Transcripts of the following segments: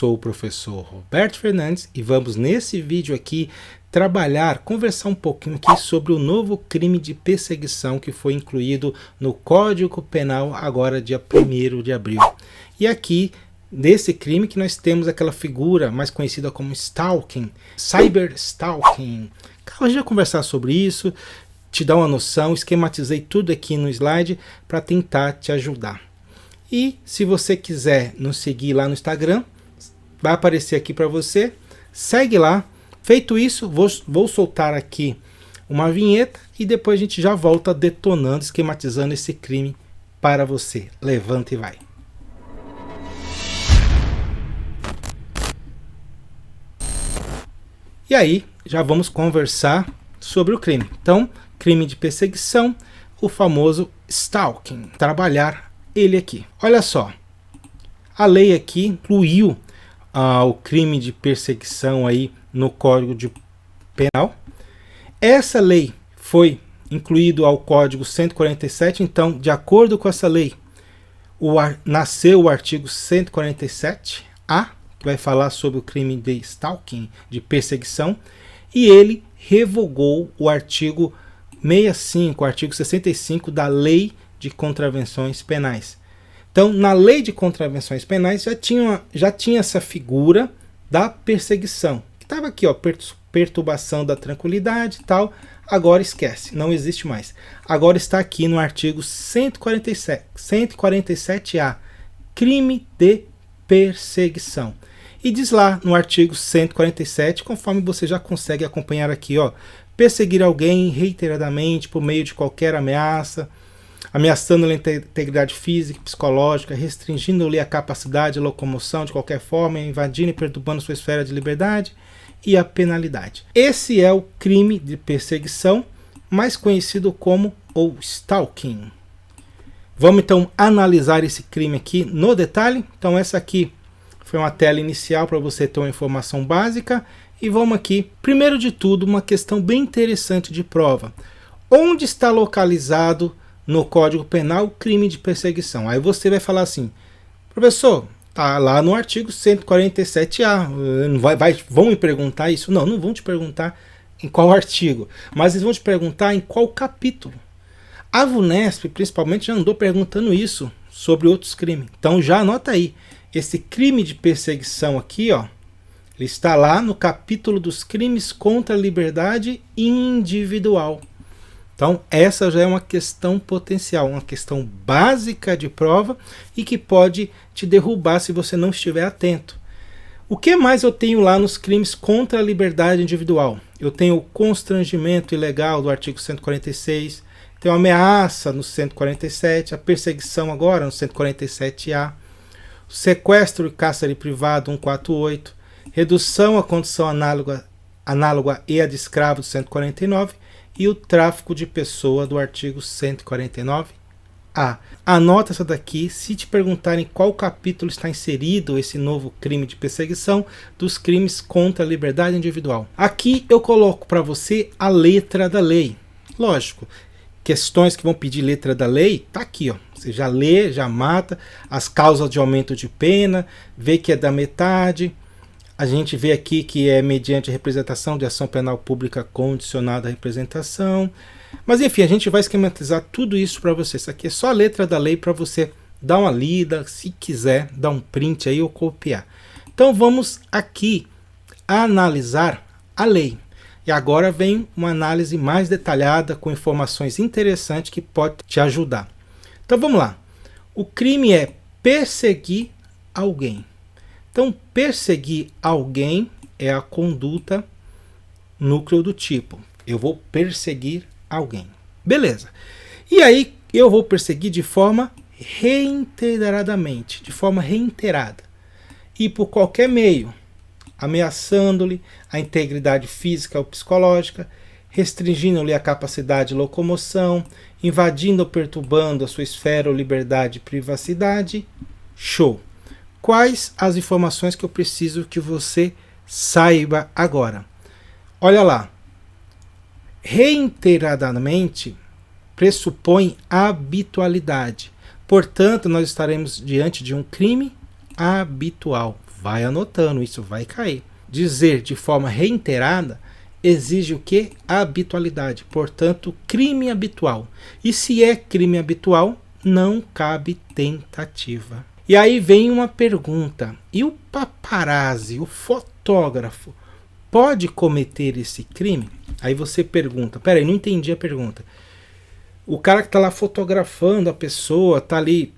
sou o professor Roberto Fernandes e vamos nesse vídeo aqui conversar um pouquinho aqui sobre o novo crime de perseguição que foi incluído no Código Penal agora dia 1º de abril. E aqui, nesse crime que nós temos aquela figura mais conhecida como stalking, cyberstalking. A gente vai conversar sobre isso, te dar uma noção, esquematizei tudo aqui no slide para tentar te ajudar. E se você quiser nos seguir lá no Instagram, vai aparecer aqui para você, segue lá. Feito isso, vou soltar aqui uma vinheta e depois a gente já volta detonando, esquematizando esse crime para você. Levanta e vai. E aí, já vamos conversar sobre o crime. Então, crime de perseguição, o famoso stalking. Trabalhar ele aqui. Olha só, a lei aqui incluiu o crime de perseguição aí no Código Penal. Essa lei foi incluído ao Código 147, então, de acordo com essa lei, nasceu o artigo 147A, que vai falar sobre o crime de stalking, de perseguição, e ele revogou o artigo 65, o artigo 65 da Lei de Contravenções Penais. Então, na Lei de Contravenções Penais já tinha essa figura da perseguição, que estava aqui, ó, perturbação da tranquilidade e tal. Agora esquece, não existe mais. Agora está aqui no artigo 147A, crime de perseguição. E diz lá no artigo 147, conforme você já consegue acompanhar aqui, ó, perseguir alguém reiteradamente por meio de qualquer ameaça, ameaçando-lhe a integridade física e psicológica, restringindo-lhe a capacidade de locomoção de qualquer forma, invadindo e perturbando sua esfera de liberdade, e a penalidade. Esse é o crime de perseguição, mais conhecido como o stalking. Vamos então analisar esse crime aqui no detalhe. Então essa aqui foi uma tela inicial para você ter uma informação básica. E vamos aqui, primeiro de tudo, uma questão bem interessante de prova. Onde está localizado no Código Penal o crime de perseguição? Aí você vai falar assim, professor, tá lá no artigo 147A, vão me perguntar isso? Não vão te perguntar em qual artigo, mas eles vão te perguntar em qual capítulo. A VUNESP, principalmente, já andou perguntando isso sobre outros crimes. Então já anota aí, esse crime de perseguição aqui, ó, ele está lá no capítulo dos crimes contra a liberdade individual. Então, essa já é uma questão potencial, uma questão básica de prova e que pode te derrubar se você não estiver atento. O que mais eu tenho lá nos crimes contra a liberdade individual? Eu tenho o constrangimento ilegal do artigo 146, tenho a ameaça no 147, a perseguição agora no 147A, o sequestro e cárcere privado 148, redução à condição análoga e a de escravo do 149, e o tráfico de pessoa do artigo 149A. Anota essa daqui, se te perguntarem qual capítulo está inserido esse novo crime de perseguição dos crimes contra a liberdade individual. Aqui eu coloco para você a letra da lei. Lógico, questões que vão pedir letra da lei, tá aqui, ó. Você já lê, já mata, as causas de aumento de pena, vê que é da metade. A gente vê aqui que é mediante representação de ação penal pública condicionada à representação. Mas enfim, a gente vai esquematizar tudo isso para você. Isso aqui é só a letra da lei para você dar uma lida, se quiser, dar um print aí ou copiar. Então vamos aqui analisar a lei. E agora vem uma análise mais detalhada com informações interessantes que pode te ajudar. Então vamos lá. O crime é perseguir alguém. Então, perseguir alguém é a conduta núcleo do tipo. Eu vou perseguir alguém. Beleza. E aí, eu vou perseguir de forma reiteradamente, de forma reiterada. E por qualquer meio, ameaçando-lhe a integridade física ou psicológica, restringindo-lhe a capacidade de locomoção, invadindo ou perturbando a sua esfera ou liberdade e privacidade. Show! Quais as informações que eu preciso que você saiba agora? Olha lá. Reiteradamente pressupõe habitualidade. Portanto, nós estaremos diante de um crime habitual. vai anotando, isso vai cair. Dizer de forma reiterada exige o que? Habitualidade, portanto, crime habitual. E se é crime habitual, não cabe tentativa. E aí vem uma pergunta: e o paparazzi, o fotógrafo, pode cometer esse crime? Aí você pergunta, peraí, não entendi a pergunta. O cara que está lá fotografando a pessoa, está ali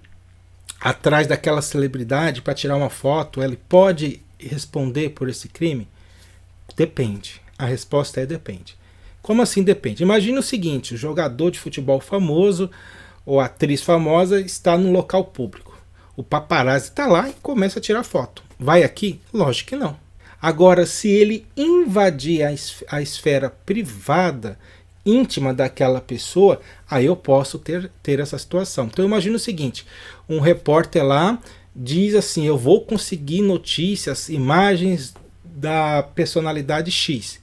atrás daquela celebridade para tirar uma foto, ele pode responder por esse crime? Depende. A resposta é depende. Como assim depende? Imagina o seguinte: o jogador de futebol famoso ou atriz famosa está num local público. O paparazzi está lá e começa a tirar foto. Vai aqui? Lógico que não. Agora, se ele invadir a esfera privada, íntima daquela pessoa, aí eu posso ter essa situação. Então imagina o seguinte: um repórter lá diz assim, eu vou conseguir notícias, imagens da personalidade X,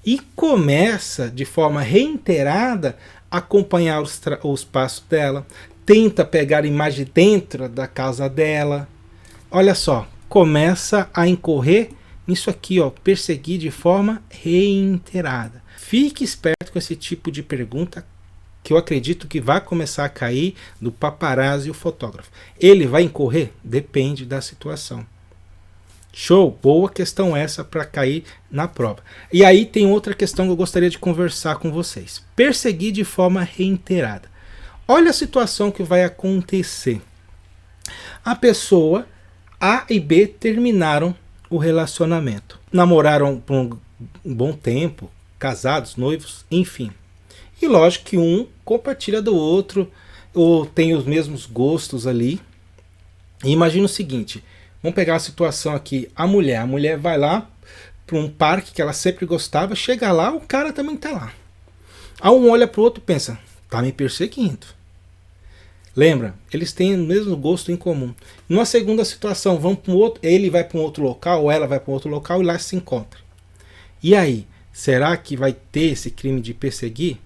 e começa de forma reiterada a acompanhar os passos dela, tenta pegar imagem dentro da casa dela. Olha só, começa a incorrer nisso aqui, ó, perseguir de forma reiterada. Fique esperto com esse tipo de pergunta, que eu acredito que vai começar a cair do paparazzi e o fotógrafo. Ele vai incorrer? Depende da situação. Show? Boa questão essa para cair na prova. E aí tem outra questão que eu gostaria de conversar com vocês. Perseguir de forma reiterada. Olha a situação que vai acontecer. A pessoa A e B terminaram o relacionamento. Namoraram por um bom tempo, casados, noivos, enfim. E lógico que um compartilha do outro, ou tem os mesmos gostos ali. E imagina o seguinte, vamos pegar a situação aqui, a mulher vai lá para um parque que ela sempre gostava, chega lá, o cara também tá lá. Aí um olha para o outro e pensa, tá me perseguindo. Lembra? Eles têm o mesmo gosto em comum. Numa segunda situação, vão para um outro, ele vai para um outro local, ou ela vai para um outro local e lá se encontra. E aí, será que vai ter esse crime de perseguir?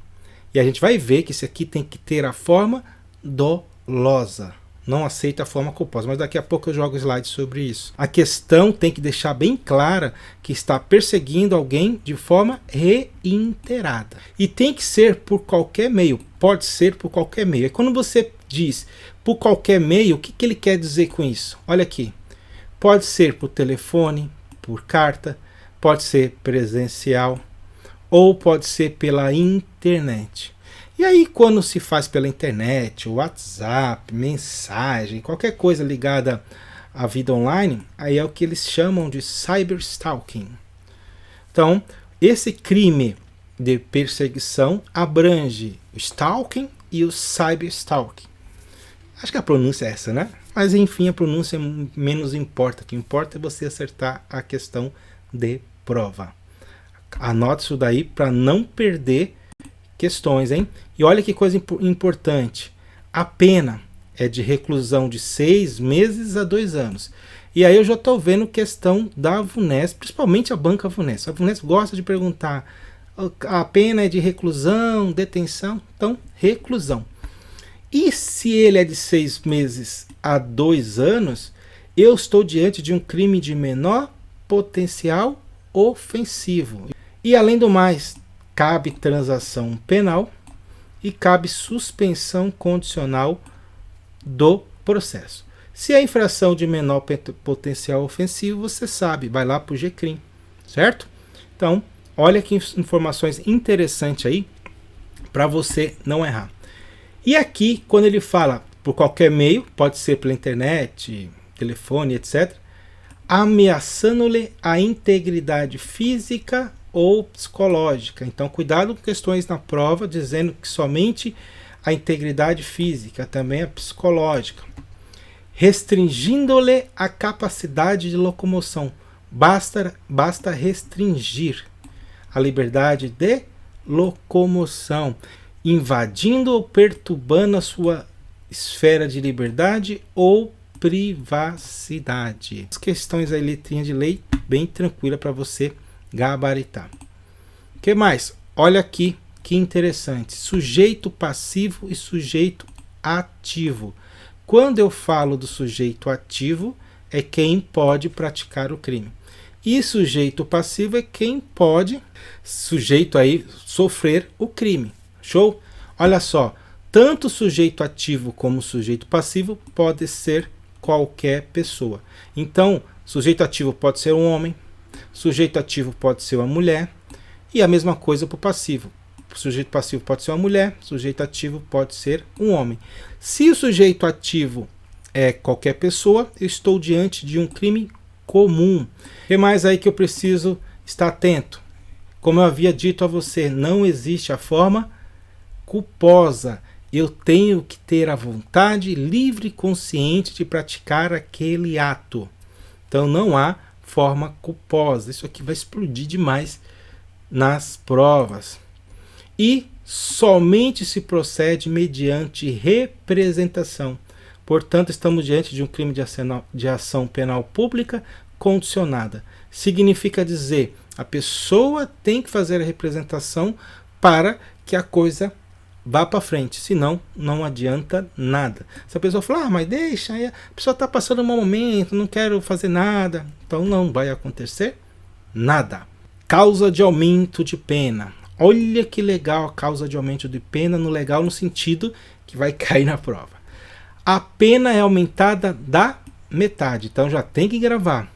E a gente vai ver que esse aqui tem que ter a forma dolosa. Não aceita a forma culposa, mas daqui a pouco eu jogo slide sobre isso. A questão tem que deixar bem clara que está perseguindo alguém de forma reiterada. E tem que ser por qualquer meio, pode ser por qualquer meio. E quando você diz por qualquer meio, o que ele quer dizer com isso? Olha aqui, pode ser por telefone, por carta, pode ser presencial, ou pode ser pela internet. E aí quando se faz pela internet, WhatsApp, mensagem, qualquer coisa ligada à vida online, aí é o que eles chamam de cyberstalking. Então, esse crime de perseguição abrange o stalking e o cyberstalking. Acho que a pronúncia é essa, né? Mas enfim, a pronúncia menos importa. O que importa é você acertar a questão de prova. Anote isso daí para não perder questões, hein? E olha que coisa importante. A pena é de reclusão de 6 meses a 2 anos. E aí eu já estou vendo questão da VUNESP, principalmente a banca VUNESP. A VUNESP gosta de perguntar, a pena é de reclusão, detenção? Então, reclusão. E se ele é de 6 meses a 2 anos, eu estou diante de um crime de menor potencial ofensivo. E além do mais, cabe transação penal e cabe suspensão condicional do processo. Se é infração de menor potencial ofensivo, você sabe, vai lá para o GCRIM, certo? Então, olha que informações interessantes aí para você não errar. E aqui, quando ele fala por qualquer meio, pode ser pela internet, telefone, etc., ameaçando-lhe a integridade física ou psicológica. Então, cuidado com questões na prova, dizendo que somente a integridade física, também a psicológica. Restringindo-lhe a capacidade de locomoção. Basta restringir a liberdade de locomoção, invadindo ou perturbando a sua esfera de liberdade ou privacidade. As questões aí, letrinha de lei, bem tranquila para você gabaritar. O que mais? Olha aqui que interessante. Sujeito passivo e sujeito ativo. Quando eu falo do sujeito ativo, é quem pode praticar o crime. E sujeito passivo é quem pode, sujeito aí, sofrer o crime. Show? Olha só, tanto sujeito ativo como sujeito passivo pode ser qualquer pessoa. Então, sujeito ativo pode ser um homem, sujeito ativo pode ser uma mulher, e a mesma coisa para o passivo. O sujeito passivo pode ser uma mulher, sujeito ativo pode ser um homem. Se o sujeito ativo é qualquer pessoa, eu estou diante de um crime comum. O que mais aí que eu preciso estar atento? Como eu havia dito a você, não existe a forma culposa. Eu tenho que ter a vontade livre e consciente de praticar aquele ato. Então não há forma culposa. Isso aqui vai explodir demais nas provas. E somente se procede mediante representação. Portanto, estamos diante de um crime de ação penal pública condicionada. Significa dizer, a pessoa tem que fazer a representação para que a coisa vá para frente, senão não adianta nada. Se a pessoa falar, mas deixa, a pessoa está passando um mau momento, não quero fazer nada, então não vai acontecer nada. Causa de aumento de pena. Olha que legal a causa de aumento de pena, no sentido que vai cair na prova. A pena é aumentada da metade, então já tem que gravar.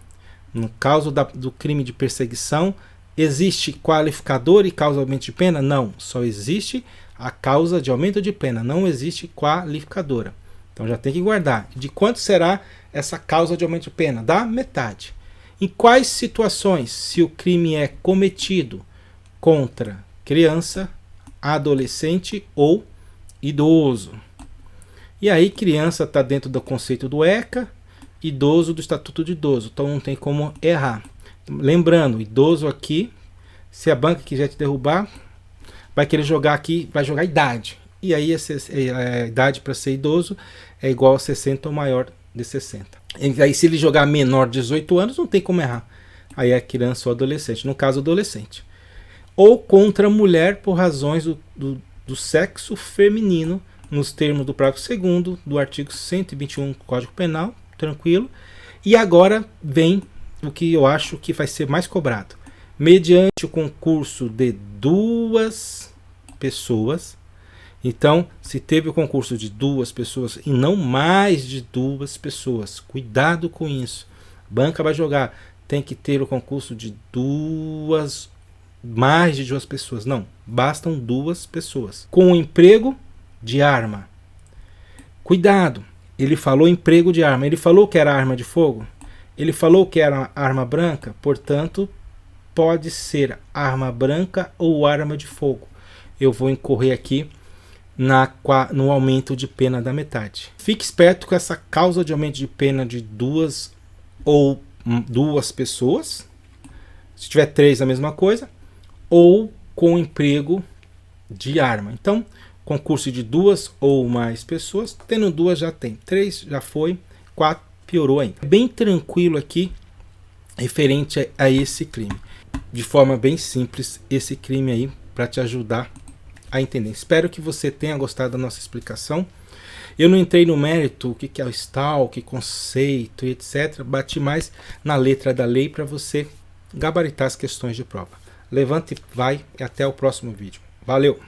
No caso do crime de perseguição, existe qualificador e causa de aumento de pena? Não, só existe a causa de aumento de pena, não existe qualificadora. Então já tem que guardar. De quanto será essa causa de aumento de pena? Da metade. Em quais situações, se o crime é cometido contra criança, adolescente ou idoso? E aí criança está dentro do conceito do ECA, idoso do Estatuto de Idoso, então não tem como errar. Lembrando, idoso aqui, se a banca quiser te derrubar, vai querer jogar aqui, vai jogar idade. E aí a idade para ser idoso é igual a 60 ou maior de 60. E aí se ele jogar menor de 18 anos, não tem como errar. Aí é criança ou adolescente, no caso adolescente. Ou contra a mulher por razões do sexo feminino, nos termos do parágrafo 2º do artigo 121 do Código Penal, tranquilo. E agora vem o que eu acho que vai ser mais cobrado. Mediante o concurso de 2 pessoas. Então, se teve o concurso de 2 pessoas e não mais de 2 pessoas, cuidado com isso. A banca vai jogar, tem que ter o concurso de mais de 2 pessoas. Não, bastam 2 pessoas. Com o emprego de arma. Cuidado, ele falou emprego de arma. Ele falou que era arma de fogo? Ele falou que era arma branca? Portanto, pode ser arma branca ou arma de fogo. Eu vou incorrer aqui no aumento de pena da metade. Fique esperto com essa causa de aumento de pena de 2 ou 2 pessoas. Se tiver 3, a mesma coisa. Ou com emprego de arma. Então, concurso de 2 ou mais pessoas. Tendo 2 já tem. 3 já foi. 4 piorou ainda. Bem tranquilo aqui referente a esse crime. De forma bem simples, esse crime aí para te ajudar a entender. Espero que você tenha gostado da nossa explicação. Eu não entrei no mérito, o que é o stalk, conceito e etc. Bati mais na letra da lei para você gabaritar as questões de prova. Levante, vai e até o próximo vídeo. Valeu!